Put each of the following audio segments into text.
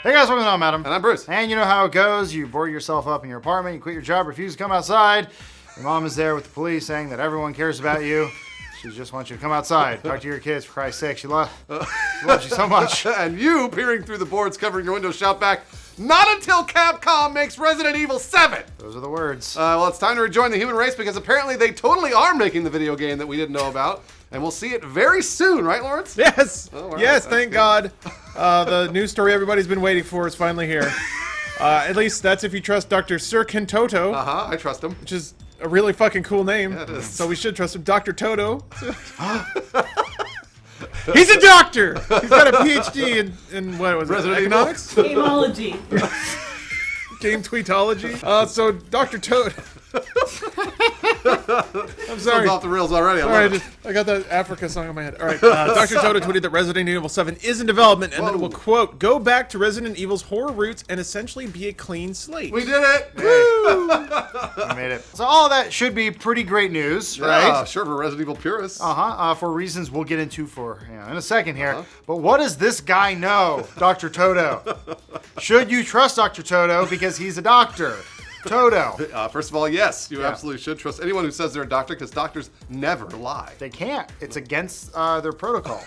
Hey guys, welcome to Madam. And I'm Bruce. And you know how it goes. You board yourself up in your apartment, you quit your job, refuse to come outside. Your mom is there with the police saying that everyone cares about you. She just wants you to come outside. Talk to your kids, for Christ's sake. She loves you so much. And you, peering through the boards covering your window, shout back, not until Capcom makes Resident Evil 7! Those are the words. Well, it's time to rejoin the human race because apparently they totally are making the video game that we didn't know about. And we'll see it very soon, right, Lawrence? Yes! Oh, right. Yes, thank God. The news story everybody's been waiting for is finally here. At least that's if you trust Dr. Sir Kentoto. Uh-huh, I trust him. Which is a really fucking cool name. Yeah, it is. So we should trust him. Dr. Toto. He's a doctor! He's got a PhD in what was it? Economics? Gameology. Game tweetology. So Dr. Toto. I'm sorry. It's off the rails already. Alright, I got that Africa song in my head. Alright, Dr. Toto tweeted that Resident Evil 7 is in development and that it will, quote, go back to Resident Evil's horror roots and essentially be a clean slate. We did it! Woo! We made it. So all that should be pretty great news, right? Yeah, sure, for Resident Evil purists. For reasons we'll get into in a second here. But what does this guy know, Dr. Toto? Should you trust Dr. Toto because he's a doctor? Toto. First of all, yes, you absolutely should trust anyone who says they're a doctor because doctors never lie. They can't. It's against their protocol.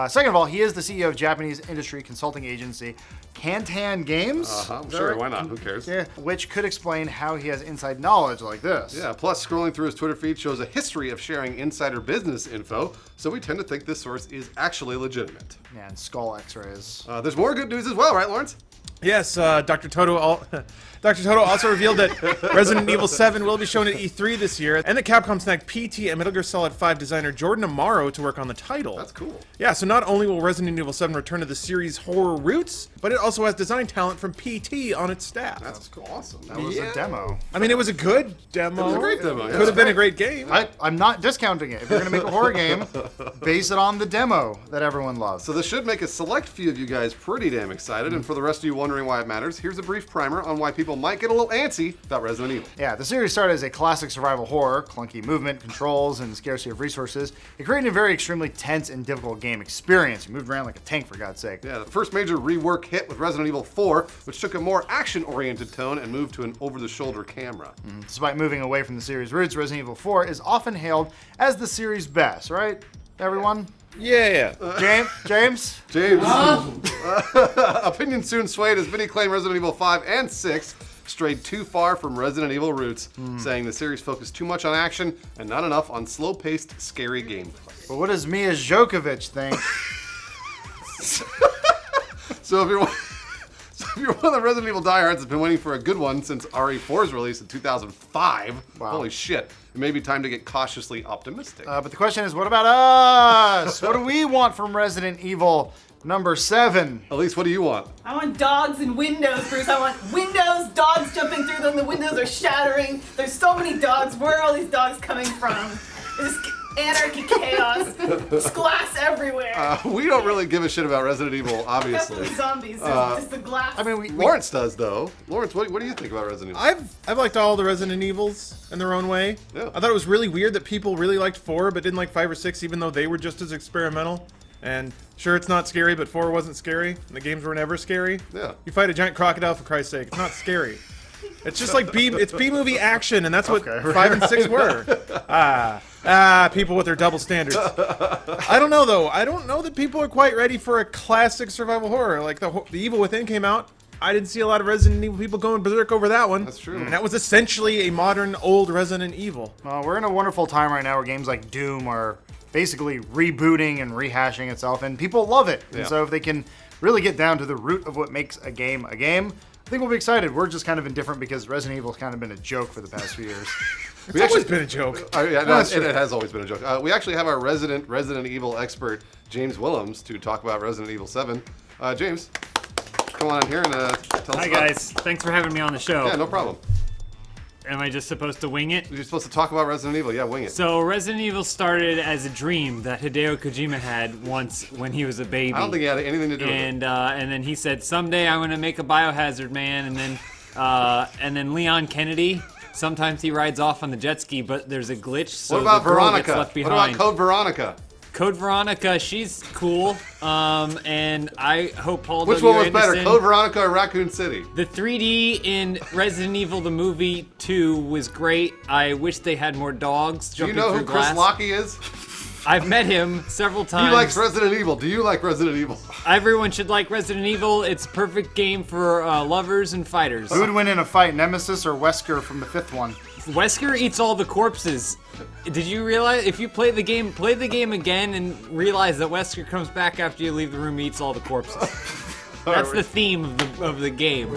Second of all, he is the CEO of Japanese industry consulting agency Kantan Games. Sure, why not? Who cares? Yeah, which could explain how he has inside knowledge like this. Yeah, plus scrolling through his Twitter feed shows a history of sharing insider business info, so we tend to think this source is actually legitimate. Yeah, and skull x-rays. There's more good news as well, right, Lawrence? Yes, Dr. Toto also revealed that Resident Evil 7 will be shown at E3 this year, and that Capcom snagged PT and Metal Gear Solid 5 designer Jordan Amaro to work on the title. That's cool. Yeah, so not only will Resident Evil 7 return to the series' horror roots, but it also has design talent from PT on its staff. That's awesome. That was a demo. I mean, it was a good demo. It was a great demo, yeah. Could have been a great game. I'm not discounting it. If you're going to make a horror game, base it on the demo that everyone loves. So this should make a select few of you guys pretty damn excited, and for the rest of you wondering why it matters, here's a brief primer on why people might get a little antsy about Resident Evil. Yeah, the series started as a classic survival horror, clunky movement, controls, and scarcity of resources. It created a very extremely tense and difficult game experience. You moved around like a tank, for God's sake. Yeah, the first major rework hit with Resident Evil 4, which took a more action-oriented tone and moved to an over-the-shoulder camera. Despite moving away from the series' roots, Resident Evil 4 is often hailed as the series' best, right, everyone? Yeah. James? Opinion soon swayed as many claim Resident Evil 5 and 6 strayed too far from Resident Evil roots, saying the series focused too much on action and not enough on slow-paced, scary gameplay. But what does Mia Djokovic think? So if you're one of the Resident Evil diehards that's been waiting for a good one since RE4's release in 2005, holy shit, it may be time to get cautiously optimistic. But the question is, what about us? What do we want from Resident Evil number 7? Elyse, what do you want? I want dogs and windows, Bruce. I want windows, dogs jumping through them, the windows are shattering. There's so many dogs. Where are all these dogs coming from? It's anarchy, chaos, there's glass everywhere. We don't really give a shit about Resident Evil, obviously. Except for the zombies, there's just the glass. I mean, Lawrence does, though. Lawrence, what do you think about Resident Evil? I've liked all the Resident Evils in their own way. Yeah. I thought it was really weird that people really liked 4 but didn't like 5 or 6, even though they were just as experimental. And sure, it's not scary, but 4 wasn't scary, and the games were never scary. Yeah. You fight a giant crocodile, for Christ's sake. It's not scary. It's just like B-movie action, and that's what 5 and 6 were. People with their double standards. I don't know, though. I don't know that people are quite ready for a classic survival horror. Like, the Evil Within came out. I didn't see a lot of Resident Evil people going berserk over that one. That's true. And that was essentially a modern, old Resident Evil. We're in a wonderful time right now where games like Doom are basically rebooting and rehashing itself, and people love it. And so if they can really get down to the root of what makes a game, I think we'll be excited. We're just kind of indifferent because Resident Evil's kind of been a joke for the past few years. It's always been a joke. It has always been a joke. We actually have our resident Resident Evil expert, James Willems, to talk about Resident Evil 7. James, come on in here and tell us Hi guys, thanks for having me on the show. Yeah, no problem. Am I just supposed to wing it? You're supposed to talk about Resident Evil. Yeah, wing it. So Resident Evil started as a dream that Hideo Kojima had once when he was a baby. I don't think he had anything to do with it. And then he said, someday I'm gonna make a Biohazard man, and then Leon Kennedy. Sometimes he rides off on the jet ski, but there's a glitch, so What about the girl Veronica? gets left What behind. about Code Veronica? Code Veronica, she's cool. And I hope Paul Which W. one was better, Anderson- Code Veronica or Raccoon City? The 3D in Resident Evil the movie 2 was great. I wish they had more dogs Do you jumping know who through Chris glass. Lockey is? I've met him several times. He likes Resident Evil. Do you like Resident Evil? Everyone should like Resident Evil. It's a perfect game for lovers and fighters. Who would win in a fight, Nemesis or Wesker from the 5th one? Wesker eats all the corpses. Did you realize if you play the game again and realize that Wesker comes back after you leave the room, he eats all the corpses. That's the theme of the game.